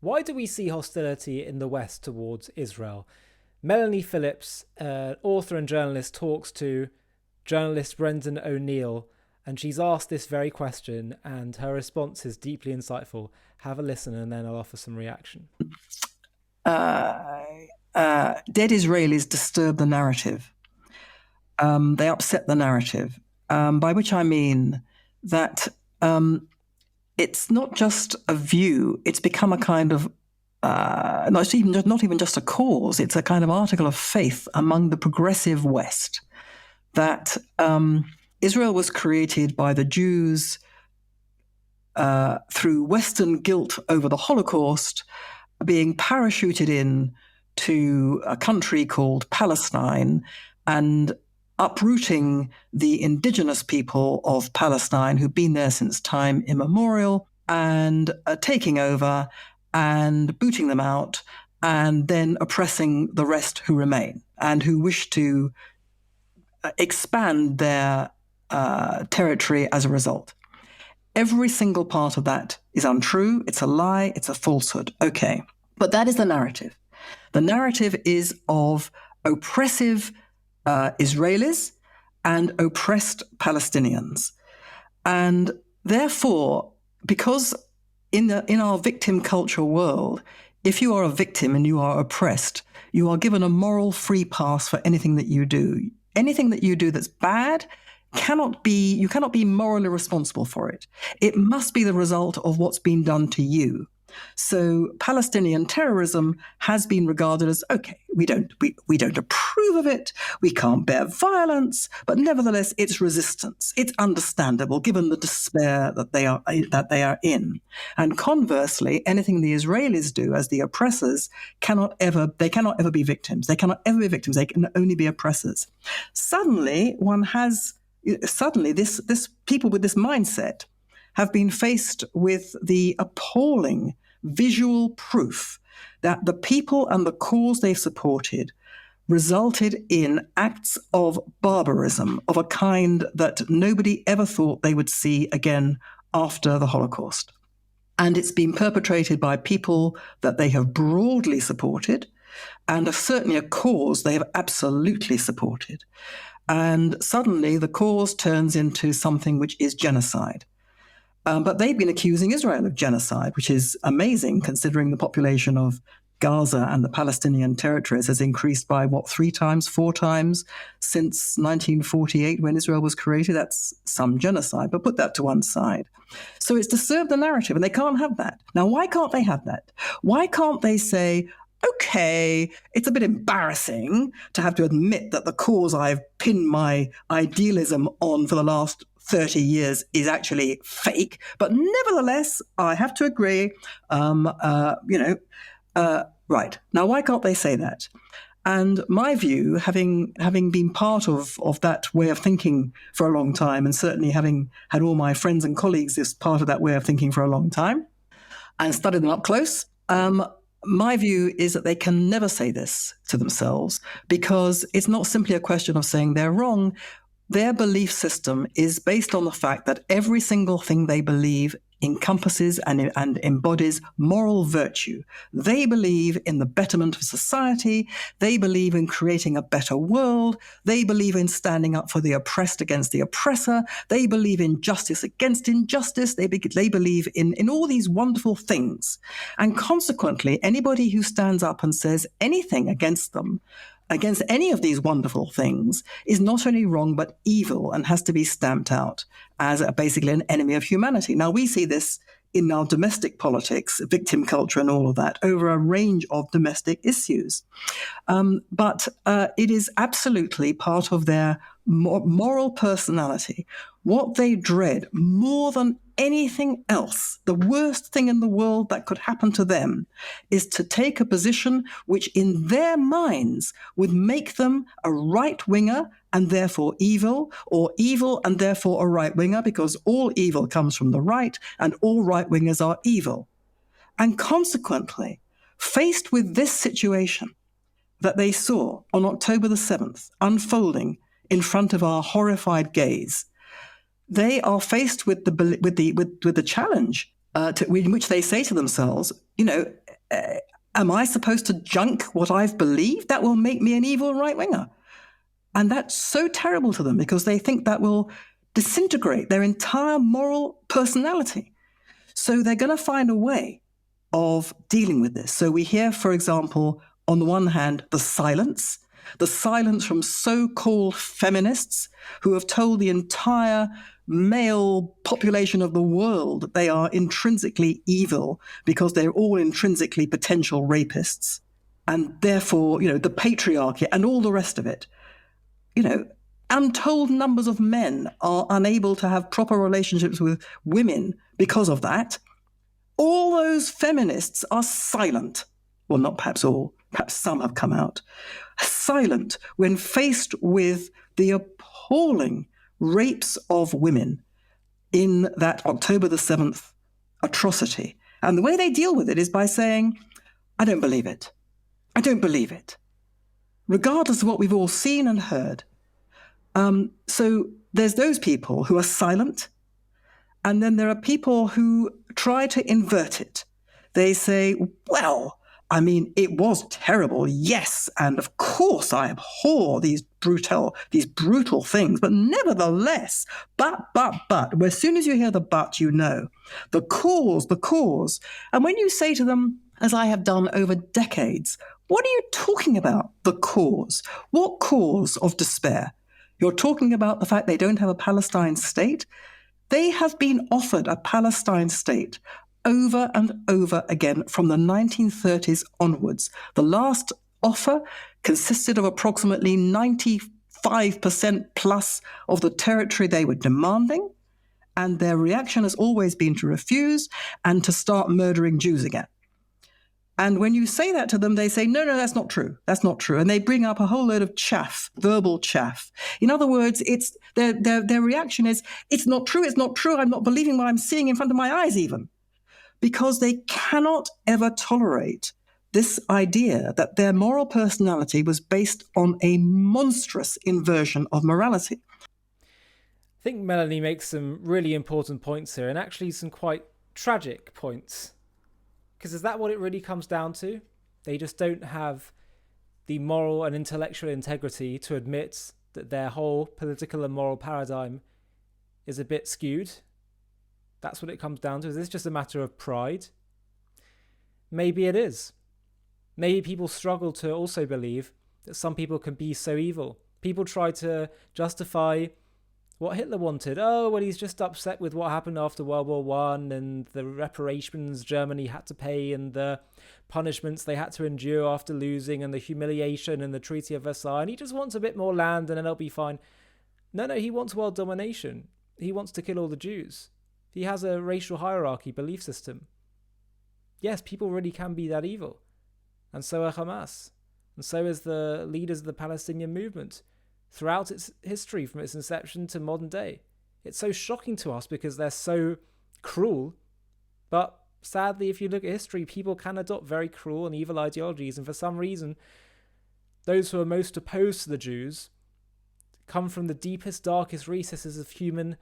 Why do we see hostility in the West towards Israel? Melanie Phillips, author and journalist, talks to journalist Brendan O'Neill, and she's asked this very question, and her response is deeply insightful. Have a listen, and then I'll offer some reaction. Dead Israelis disturb the narrative. They upset the narrative, by which I mean that it's not just a view, it's become a kind of not even just a cause, it's a kind of article of faith among the progressive West that Israel was created by the Jews through Western guilt over the Holocaust, being parachuted in to a country called Palestine and uprooting the indigenous people of Palestine who've been there since time immemorial and taking over and booting them out and then oppressing the rest who remain and who wish to expand their territory as a result. Every single part of that is untrue. It's a lie. It's a falsehood. Okay. But that is the narrative. The narrative is of oppressive Israelis and oppressed Palestinians. And therefore, because in our victim culture world, if you are a victim and you are oppressed, you are given a moral free pass for anything that you do. Anything that you do that's bad you cannot be morally responsible for it. It must be the result of what's been done to you. So Palestinian terrorism has been regarded as, okay, we don't approve of it, we can't bear violence, but nevertheless it's resistance. It's understandable given the despair that they are in. And conversely, anything the Israelis do as the oppressors cannot ever be victims. They cannot ever be victims. They can only be oppressors. Suddenly this people with this mindset have been faced with the appalling visual proof that the people and the cause they've supported resulted in acts of barbarism of a kind that nobody ever thought they would see again after the Holocaust. And it's been perpetrated by people that they have broadly supported and certainly a cause they have absolutely supported. And suddenly the cause turns into something which is genocide. But they've been accusing Israel of genocide, which is amazing considering the population of Gaza and the Palestinian territories has increased by, 3 times, 4 times since 1948 when Israel was created. That's some genocide, but put that to one side. So it's disturbed the narrative, and they can't have that. Now, why can't they have that? Why can't they say, okay, it's a bit embarrassing to have to admit that the cause I've pinned my idealism on for the last 30 years is actually fake, but nevertheless, I have to agree, right. Now, why can't they say that? And my view, having been part of that way of thinking for a long time, and certainly having had all my friends and colleagues as part of that way of thinking for a long time, and studied them up close, my view is that they can never say this to themselves because it's not simply a question of saying they're wrong. Their belief system is based on the fact that every single thing they believe encompasses and embodies moral virtue. They believe in the betterment of society. They believe in creating a better world. They believe in standing up for the oppressed against the oppressor. They believe in justice against injustice. They believe in all these wonderful things. And consequently, anybody who stands up and says anything against them, against any of these wonderful things, is not only wrong but evil and has to be stamped out as basically an enemy of humanity. Now, we see this in our domestic politics, victim culture and all of that, over a range of domestic issues. But it is absolutely part of their moral personality. What they dread more than anything else, the worst thing in the world that could happen to them, is to take a position which in their minds would make them a right-winger and therefore evil, or evil and therefore a right-winger, because all evil comes from the right and all right-wingers are evil. And consequently, faced with this situation that they saw on October the 7th unfolding in front of our horrified gaze, they are faced with the challenge in which they say to themselves, you know, uh, am I supposed to junk what I've believed? That will make me an evil right winger. And that's so terrible to them because they think that will disintegrate their entire moral personality. So they're going to find a way of dealing with this. So we hear, for example, on the one hand, the silence from so-called feminists who have told the entire male population of the world that they are intrinsically evil because they're all intrinsically potential rapists. And therefore, the patriarchy and all the rest of it, untold numbers of men are unable to have proper relationships with women because of that. All those feminists are silent. Well, not perhaps all, perhaps some have come out. Silent when faced with the appalling rapes of women in that October the 7th atrocity. And the way they deal with it is by saying, I don't believe it. I don't believe it. Regardless of what we've all seen and heard. So there's those people who are silent. And then there are people who try to invert it. They say, well, I mean, it was terrible, yes, and of course I abhor these brutal things, but nevertheless, but, as soon as you hear the but, the cause. And when you say to them, as I have done over decades, what are you talking about, the cause? What cause of despair? You're talking about the fact they don't have a Palestine state? They have been offered a Palestine state over and over again from the 1930s onwards. The last offer consisted of approximately 95% plus of the territory they were demanding, and their reaction has always been to refuse and to start murdering Jews again. And when you say that to them, they say, no, that's not true. That's not true. And they bring up a whole load of chaff, verbal chaff. In other words, it's their reaction is, it's not true. I'm not believing what I'm seeing in front of my eyes even. Because they cannot ever tolerate this idea that their moral personality was based on a monstrous inversion of morality. I think Melanie makes some really important points here, and actually some quite tragic points. Because is that what it really comes down to? They just don't have the moral and intellectual integrity to admit that their whole political and moral paradigm is a bit skewed. That's what it comes down to. Is this just a matter of pride? Maybe it is. Maybe people struggle to also believe that some people can be so evil. People try to justify what Hitler wanted. Oh, well, he's just upset with what happened after World War One and the reparations Germany had to pay and the punishments they had to endure after losing and the humiliation and the Treaty of Versailles. And he just wants a bit more land and then it'll be fine. No, he wants world domination. He wants to kill all the Jews. He has a racial hierarchy belief system. Yes, people really can be that evil. And so are Hamas. And so is the leaders of the Palestinian movement. Throughout its history, from its inception to modern day. It's so shocking to us because they're so cruel. But sadly, if you look at history, people can adopt very cruel and evil ideologies. And for some reason, those who are most opposed to the Jews come from the deepest, darkest recesses of human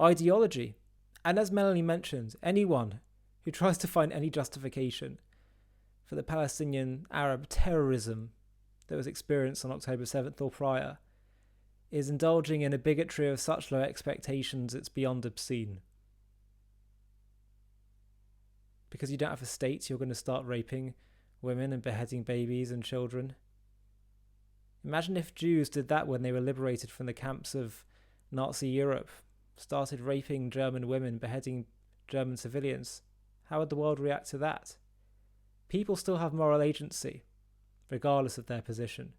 ideology. And as Melanie mentioned, anyone who tries to find any justification for the Palestinian Arab terrorism that was experienced on October 7th or prior is indulging in a bigotry of such low expectations it's beyond obscene. Because you don't have a state, you're going to start raping women and beheading babies and children. Imagine if Jews did that when they were liberated from the camps of Nazi Europe, started raping German women, beheading German civilians. How would the world react to that? People still have moral agency, regardless of their position.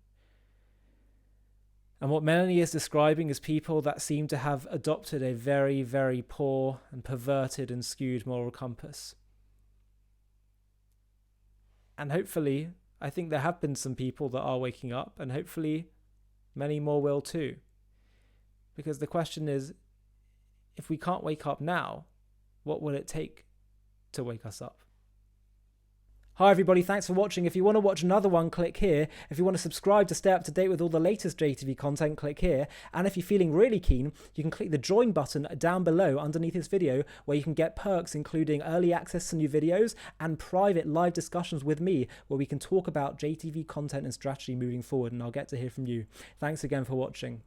And what Melanie is describing is people that seem to have adopted a very, very poor and perverted and skewed moral compass. And hopefully, I think there have been some people that are waking up, and hopefully many more will too. Because the question is, if we can't wake up now, what will it take to wake us up? Hi everybody, thanks for watching. If you want to watch another one, click here. If you want to subscribe to stay up to date with all the latest JTV content, click here. And if you're feeling really keen, you can click the join button down below underneath this video, where you can get perks including early access to new videos and private live discussions with me, where we can talk about JTV content and strategy moving forward, and I'll get to hear from you. Thanks again for watching.